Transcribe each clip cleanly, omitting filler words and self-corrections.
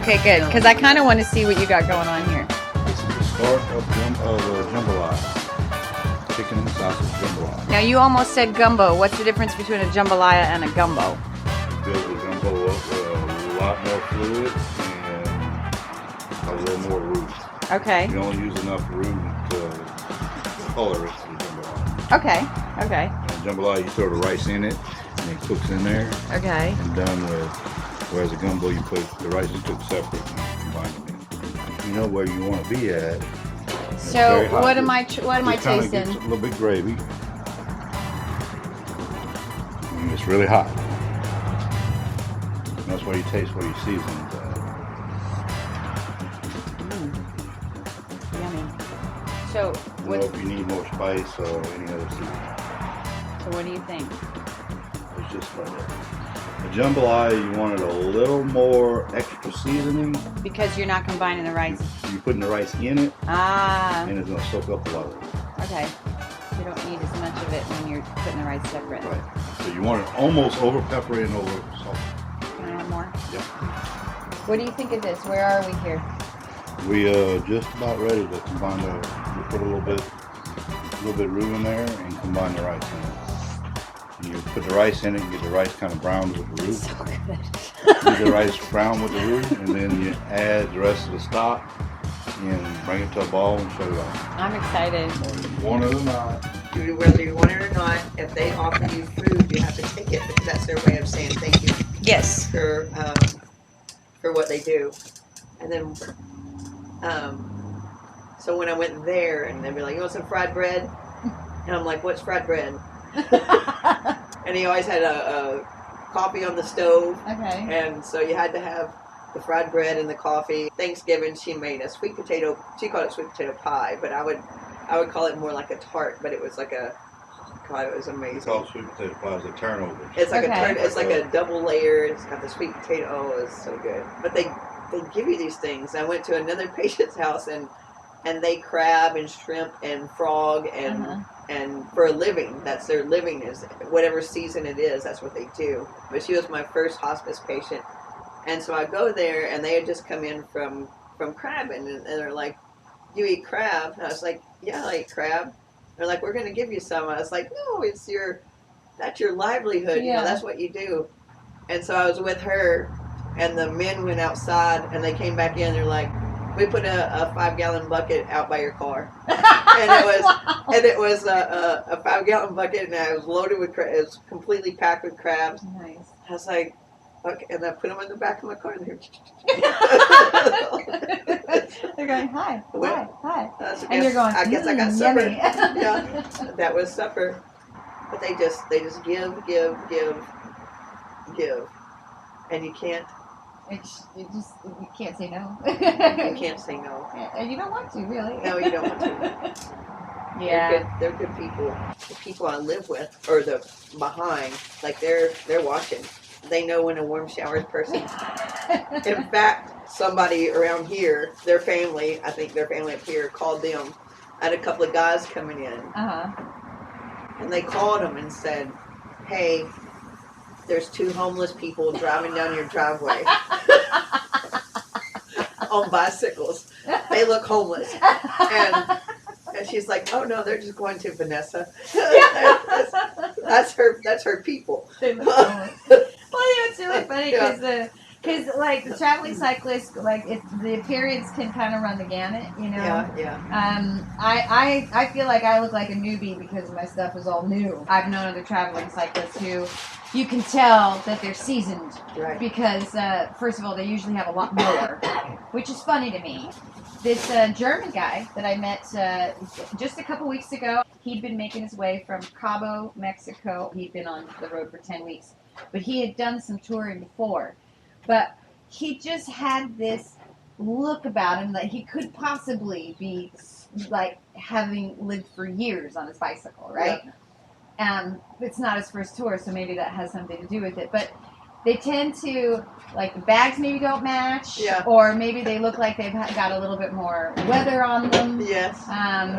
Okay, good. Because I kind of want to see what you got going on here. This is the start of jambalaya. Chicken and sausage jambalaya. Now, you almost said gumbo. What's the difference between a jambalaya and a gumbo? Build the gumbo up with a lot more fluid and a little more roux. Okay. You only use enough roux to color it to the jambalaya. Okay. Okay. And jambalaya, you throw the rice in it and it cooks in there Okay. and done with. Whereas a gumbo, you put the rice is cooked separate and combine them in. You know where you want to be at. So what am I tasting? Gets a little bit gravy. And it's really hot. And that's why you taste where you season it. Yummy. So What if you need more spice or any other seasoning? So what do you think? It's just like that. The jambalaya, you wanted a little more extra seasoning. Because you're not combining the rice. You're putting the rice in it, Ah. and it's going to soak up a lot of it. Okay. You don't need as much of it when you're putting the rice separate. Right. So you want it almost over peppery and over salt. Can I have more? Yep. What do you think of this? Where are we here? We just about ready to combine we put a little bit roux in there and combine the rice in it. You put the rice in it and get the rice kind of browned with the roux. So good. Get the rice brown with the roux, and then you add the rest of the stock and bring it to a ball and shut it off. I'm excited. Want it or not. Whether you want it or not, if they offer you food, you have to take it because that's their way of saying thank you Yes. for what they do. And then, so when I went there, and they'd be like, "You want some fried bread?" And I'm like, "What's fried bread?" And he always had a coffee on the stove. Okay. And so you had to have the fried bread and the coffee. Thanksgiving, she made a sweet potato. She called it sweet potato pie, but I would call it more like a tart. But it was like a, oh God, it was amazing. It's called sweet potato pie. It's a turnover. It's like Okay. it's like a double layer. It's got the sweet potato. Oh, it's so good. But they give you these things. I went to another patient's house and they crab and shrimp and frog and for a living, that's their living, is whatever season it is, that's what they do. But she was my first hospice patient, and so I go there and they had just come in from crabbing, and they're like, "You eat crab?" And I was like, "Yeah, I eat crab." They're like, "We're going to give you some." I was like, "No, that's your livelihood. You know, that's what you do." And so I was with her, and the men went outside and they came back in. They're like, "We put a 5-gallon bucket out by your car," and it was a 5-gallon bucket, and I was loaded with crabs. It was completely packed with crabs. Nice. I was like, "Okay," and I put them in the back of my car. And They're going, hi. And And you're going, I guess I got supper. yummy. Yeah, that was supper. But they just give, and you can't You can't say no. you can't say no. And you don't want to, really. No, you don't want to. Yeah. They're good people. The people I live with, or the behind, like they're watching. They know when a warm shower person. In fact, somebody around here, their family, I think their family up here, called them. I had a couple of guys coming in, and they called them and said, "Hey, there's 2 homeless people driving down your driveway on bicycles. They look homeless. And she's like, oh no, they're just going to Vanessa. That's her people. They look homeless. Well, it's really funny because like the traveling cyclist, like the appearance can kind of run the gamut, you know. Yeah. I feel like I look like a newbie because my stuff is all new. I've known other traveling cyclists who you can tell that they're seasoned, Right. Because first of all, they usually have a lot more, which is funny to me. This German guy that I met just a couple weeks ago, he'd been making his way from Cabo, Mexico. He'd been on the road for 10 weeks, but he had done some touring before. But he just had this look about him that he could possibly be like having lived for years on his bicycle, right? Yeah. It's not his first tour, so maybe that has something to do with it. But they tend to, like, the bags maybe don't match, or maybe they look like they've got a little bit more weather on them. Yes.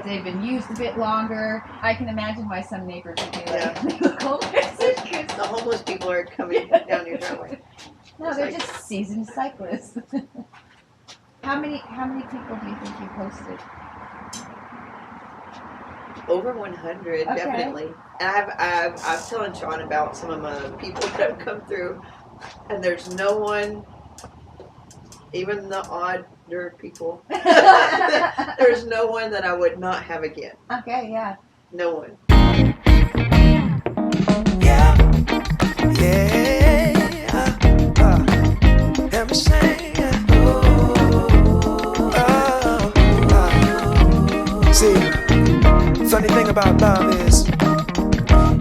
They've been used a bit longer. I can imagine why some neighbors would be like, they look homeless. The homeless people are coming down your driveway. No, they're just seasoned cyclists. How many people do you think you've hosted? Over 100, definitely. And I was telling Sean about some of my people that have come through, and there's no one, even the odder people, there's no one that I would not have again. Okay, yeah. No one. Let me say, see, funny thing about love is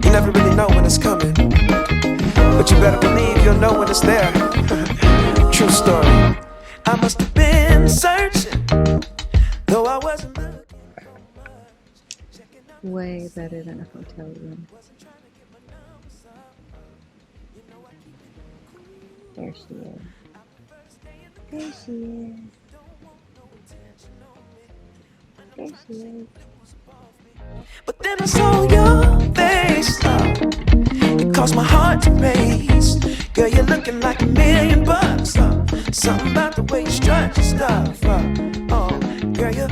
you never really know when it's coming, but you better believe you'll know when it's there. True story. I must have been searching, though I wasn't looking. Way better than a hotel room. There she is. There she is. There she is. But then I saw your face, it caused my heart to race. Girl, you're looking like $1,000,000, something about the way you strut your stuff, oh, girl, you're